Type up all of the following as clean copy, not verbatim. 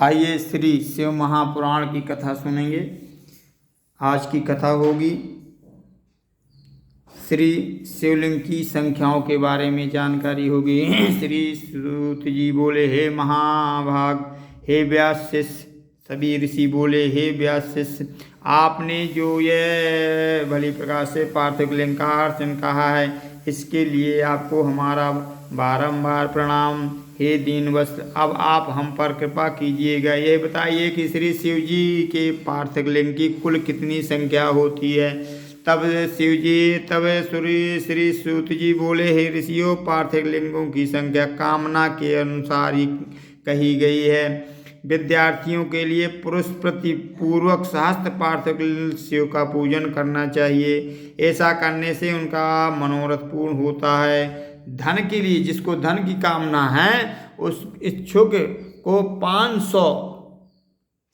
आइए श्री शिव महापुराण की कथा सुनेंगे। आज की कथा होगी श्री शिवलिंग की संख्याओं के बारे में जानकारी होगी। श्री सूत जी बोले, हे महाभाग, हे व्यास शिष्य। सभी ऋषि बोले, हे व्यास शिष्य, आपने जो ये भली प्रकार से पार्थिव लिंग का अर्चन कहा है, इसके लिए आपको हमारा बारंबार प्रणाम। हे दीनवत्स, अब आप हम पर कृपा कीजिएगा। ये बताइए कि श्री शिव जी के पार्थिव लिंग की कुल कितनी संख्या होती है। तब श्री सूत जी बोले, हे ऋषियों, पार्थिव लिंगों की संख्या कामना के अनुसार ही कही गई है। विद्यार्थियों के लिए पुरुष प्रति पूर्वक सहस्त्र पार्थिव शिव का पूजन करना चाहिए। ऐसा करने से उनका मनोरथ पूर्ण होता है। धन के लिए, जिसको धन की कामना है, उस इच्छुक को 500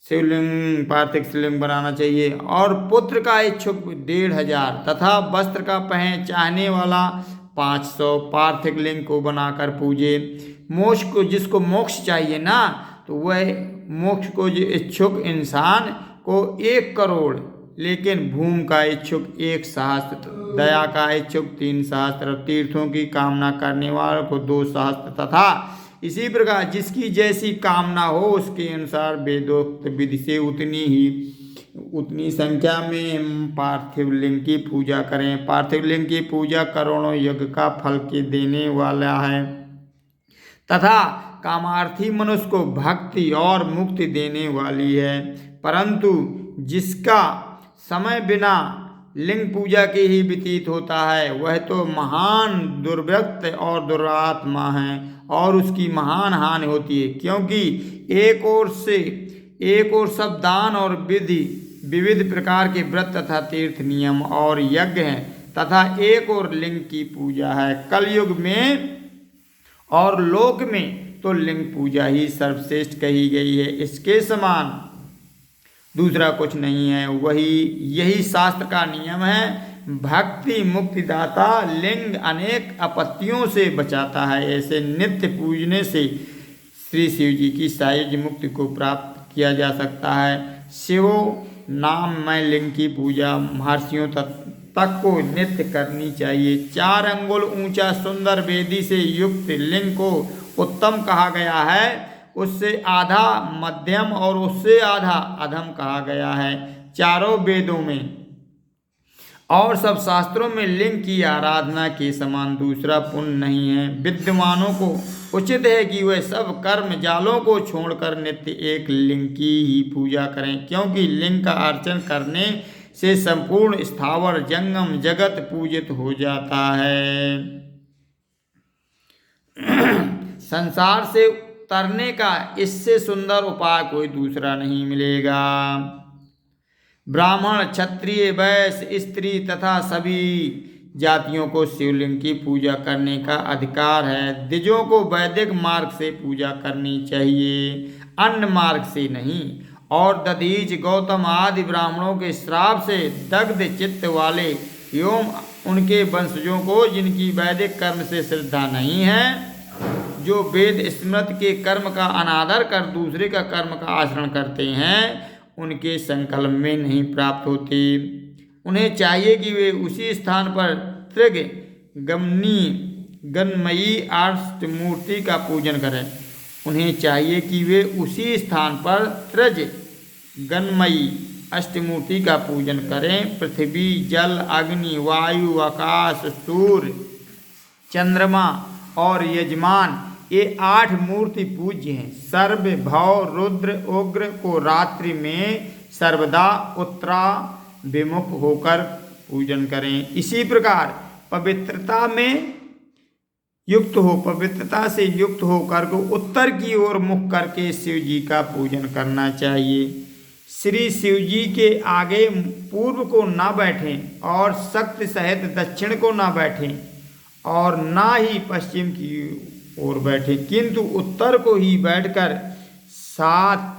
शिवलिंग पार्थिव शिवलिंग बनाना चाहिए, और पुत्र का इच्छुक 1500 तथा वस्त्र का चाहने वाला 500 पार्थिव लिंग को बनाकर पूजे। मोक्ष को, जिसको मोक्ष चाहिए ना, तो वह मोक्ष को जो इच्छुक इंसान को 1 करोड़, लेकिन भूमि का इच्छुक 1 सहस्त्र, दया का इच्छुक 3 सहस्त्र, तीर्थों की कामना करने वालों को 2 सहस्त्र, तथा इसी प्रकार जिसकी जैसी कामना हो उसके अनुसार वेदोक्त विधि से उतनी संख्या में पार्थिव लिंग की पूजा करें। पार्थिव लिंग की पूजा करोड़ों यज्ञ का फल के देने वाला है तथा कामार्थी मनुष्य को भक्ति और मुक्ति देने वाली है। परंतु जिसका समय बिना लिंग पूजा के ही व्यतीत होता है, वह तो महान दुर्वृत्त और दुरात्मा है, और उसकी महान हानि होती है। क्योंकि एक ओर सब दान और विविध प्रकार के व्रत तथा तीर्थ नियम और यज्ञ हैं, तथा एक और लिंग की पूजा है। कलयुग में और लोक में तो लिंग पूजा ही सर्वश्रेष्ठ कही गई है। इसके समान दूसरा कुछ नहीं है। यही शास्त्र का नियम है। भक्ति मुक्तिदाता लिंग अनेक आपत्तियों से बचाता है। ऐसे नित्य पूजने से श्री शिव जी की सायुज मुक्ति को प्राप्त किया जा सकता है। शिव नाम में लिंग की पूजा महर्षियों तक को नित्य करनी चाहिए। 4 अंगुल ऊंचा सुंदर वेदी से युक्त लिंग को उत्तम कहा गया है। उससे आधा मध्यम और उससे आधा अधम कहा गया है। चारों वेदों में और सब शास्त्रों में लिंग की आराधना के समान दूसरा पुण्य नहीं है। विद्वानों को उचित है कि वे सब कर्म जालों को छोड़कर नित्य एक लिंग की ही पूजा करें, क्योंकि लिंग का अर्चन करने से संपूर्ण स्थावर जंगम जगत पूजित हो जाता है। संसार से तरने का इससे सुंदर उपाय कोई दूसरा नहीं मिलेगा। ब्राह्मण, क्षत्रिय, वैश्य, स्त्री तथा सभी जातियों को शिवलिंग की पूजा करने का अधिकार है। द्विजों को वैदिक मार्ग से पूजा करनी चाहिए, अन्य मार्ग से नहीं। और दधीच, गौतम आदि ब्राह्मणों के श्राप से दग्ध चित्त वाले एवं उनके वंशजों को, जिनकी वैदिक कर्म से श्रद्धा नहीं है, जो वेद स्मृति के कर्म का अनादर कर दूसरे का कर्म का आचरण करते हैं, उनके संकल्प में नहीं प्राप्त होती। उन्हें चाहिए कि वे उसी स्थान पर गणमयी अष्टमूर्ति का पूजन करें। उन्हें चाहिए कि वे उसी स्थान पर गणमयी अष्टमूर्ति का पूजन करें। पृथ्वी, जल, अग्नि, वायु, आकाश, सूर्य, चंद्रमा और यजमान, ये 8 मूर्ति पूज्य हैं। सर्व भव रुद्र उग्र को रात्रि में सर्वदा उत्तराभिमुख होकर पूजन करें। इसी प्रकार पवित्रता से युक्त होकर को उत्तर की ओर मुख करके शिव जी का पूजन करना चाहिए। श्री शिव जी के आगे पूर्व को ना बैठें और शक्ति सहित दक्षिण को ना बैठें और ना ही पश्चिम की ओर बैठे, किंतु उत्तर को ही बैठकर साथ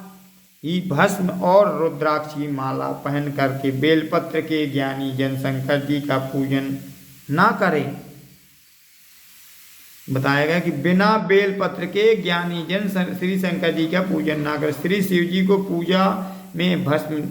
ही भस्म और रुद्राक्षी माला पहन करके बेलपत्र के ज्ञानी जन शंकर जी का पूजन ना करें। बताया गया कि बिना बेलपत्र के ज्ञानी जन श्री शंकर जी का पूजन ना कर। श्री शिव जी को पूजा में भस्म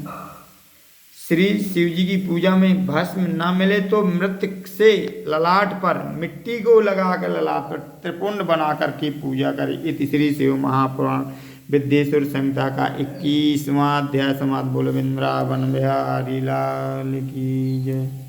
श्री शिव जी की पूजा में भस्म न मिले तो मृतक से ललाट पर मिट्टी को लगाकर ललाट पर त्रिपुंड बनाकर की पूजा करे। इति श्री शिव महापुराण विद्येश्वर संहिता का 21वां अध्याय समाप्त। बोलो वृंदावन बिहारी लाल की जय।